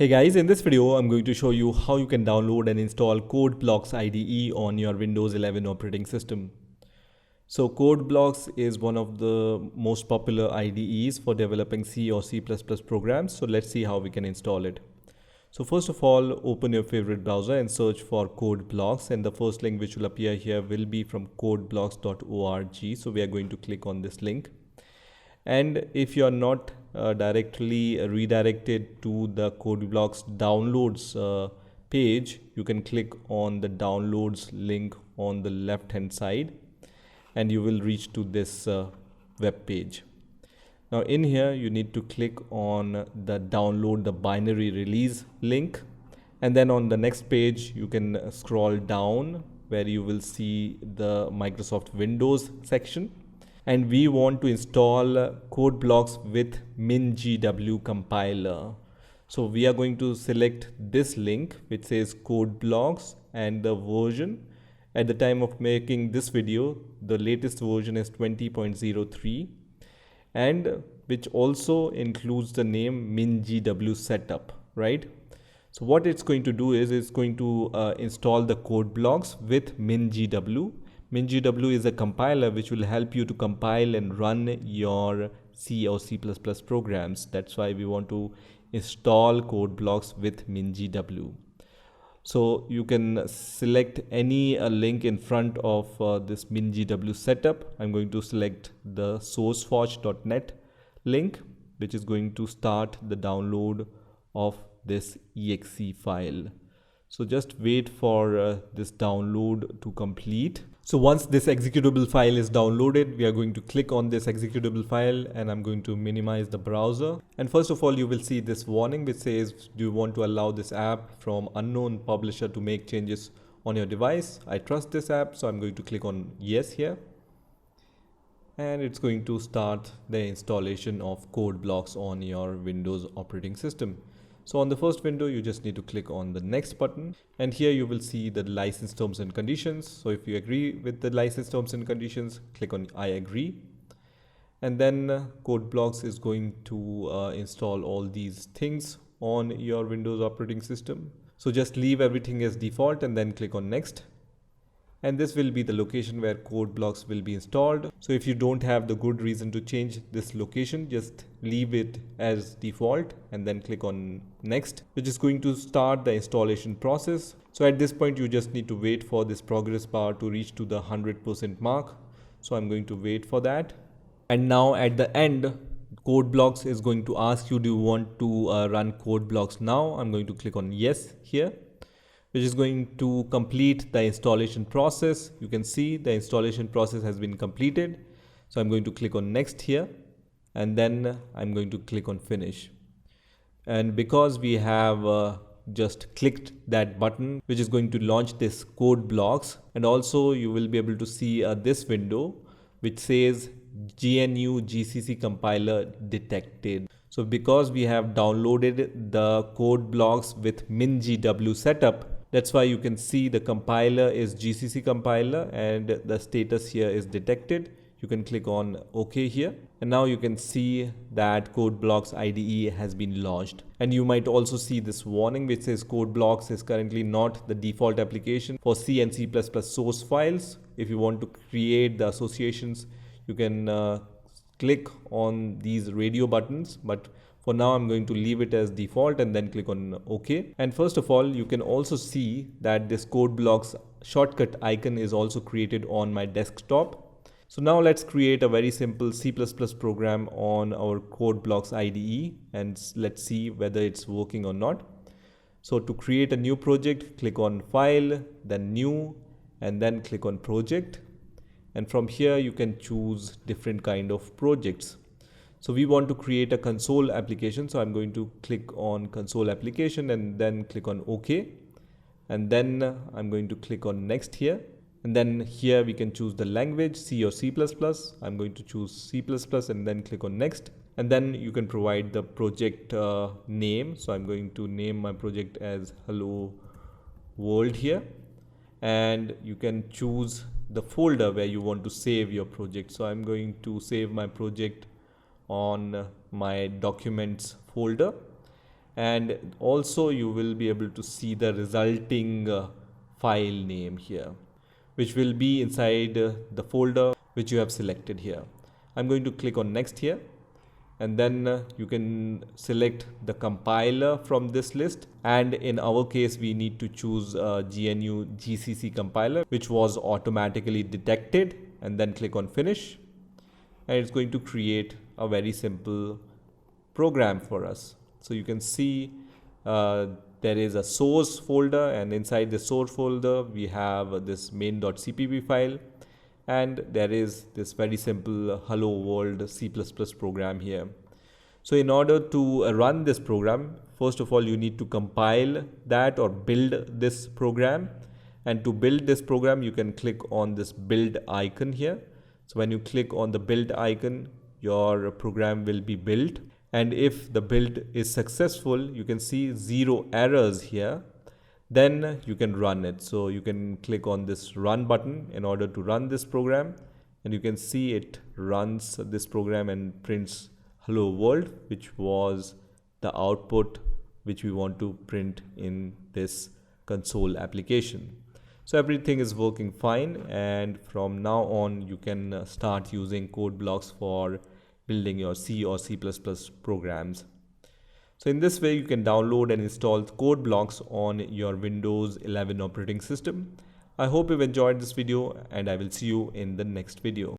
Hey guys, in this video I'm going to show you how you can download and install Codeblocks IDE on your Windows 11 operating system. So Codeblocks is one of the most popular IDEs for developing C or C++ programs. So let's see how we can install it. So first of all, open your favorite browser and search for Codeblocks, and the first link which will appear here will be from codeblocks.org. So we are going to click on this link. And if you are not directly redirected to the Codeblocks downloads page, you can click on the downloads link on the left hand side and you will reach to this web page. Now in here you need to click on the download the binary release link, and then on the next page you can scroll down where you will see the Microsoft Windows section. And we want to install Codeblocks with MinGw compiler. So we are going to select this link which says Codeblocks, and the version at the time of making this video, the latest version is 20.03, and which also includes the name MinGw setup, right? So what it's going to do is it's going to install the Codeblocks with MinGw. MinGw is a compiler which will help you to compile and run your C or C++ programs. That's why we want to install Codeblocks with MinGw. So you can select any link in front of this MinGw setup. I'm going to select the sourceforge.net link, which is going to start the download of this exe file. So just wait for this download to complete. So once this executable file is downloaded, we are going to click on this executable file, and I'm going to minimize the browser. And first of all, you will see this warning which says, do you want to allow this app from unknown publisher to make changes on your device? I trust this app, so I'm going to click on yes here. And it's going to start the installation of Codeblocks on your Windows operating system. So on the first window, you just need to click on the next button, and here you will see the license terms and conditions. So if you agree with the license terms and conditions, click on I agree. And then Codeblocks is going to install all these things on your Windows operating system. So just leave everything as default and then click on next. And this will be the location where Codeblocks will be installed. So if you don't have the good reason to change this location, just leave it as default and then click on next, which is going to start the installation process. So at this point, you just need to wait for this progress bar to reach to the 100% mark. So I'm going to wait for that. And now at the end, Codeblocks is going to ask you, do you want to run Codeblocks now? I'm going to click on yes here, which is going to complete the installation process. You can see the installation process has been completed. So I'm going to click on next here, and then I'm going to click on finish. And because we have just clicked that button, which is going to launch this Codeblocks, and also you will be able to see this window which says GNU GCC compiler detected. So because we have downloaded the Codeblocks with MinGw setup, that's why you can see the compiler is GCC compiler and the status here is detected. You can click on OK here, and now you can see that Codeblocks IDE has been launched. And you might also see this warning which says Codeblocks is currently not the default application for C and C++ source files. If you want to create the associations, you can click on these radio buttons, but for now I'm going to leave it as default and then click on OK. And first of all, you can also see that this Codeblocks shortcut icon is also created on my desktop. So now let's create a very simple C++ program on our Codeblocks IDE, and let's see whether it's working or not. So to create a new project, click on File, then New, and then click on Project. And from here you can choose different kind of projects. So we want to create a console application. So I'm going to click on console application and then click on OK. And then I'm going to click on next here. And then here we can choose the language, C or C++. I'm going to choose C++ and then click on next. And then you can provide the project name. So I'm going to name my project as Hello World here. And you can choose the folder where you want to save your project. So I'm going to save my project on my documents folder, and also you will be able to see the resulting file name here, which will be inside the folder which you have selected here. I'm going to click on next here, and then you can select the compiler from this list, and in our case we need to choose GNU GCC compiler, which was automatically detected, and then click on finish, and it's going to create a very simple program for us. So you can see there is a source folder, and inside the source folder we have this main.cpp file, and there is this very simple hello world C++ program here. So in order to run this program, first of all you need to compile that or build this program, and to build this program you can click on this build icon here. So when you click on the build icon, your program will be built, and if the build is successful, you can see 0 errors here, then you can run it. So you can click on this run button in order to run this program, and you can see it runs this program and prints hello world, which was the output which we want to print in this console application. So everything is working fine, and from now on you can start using code blocks for building your C or C++ programs. So in this way you can download and install code blocks on your Windows 11 operating system. I hope you've enjoyed this video, and I will see you in the next video.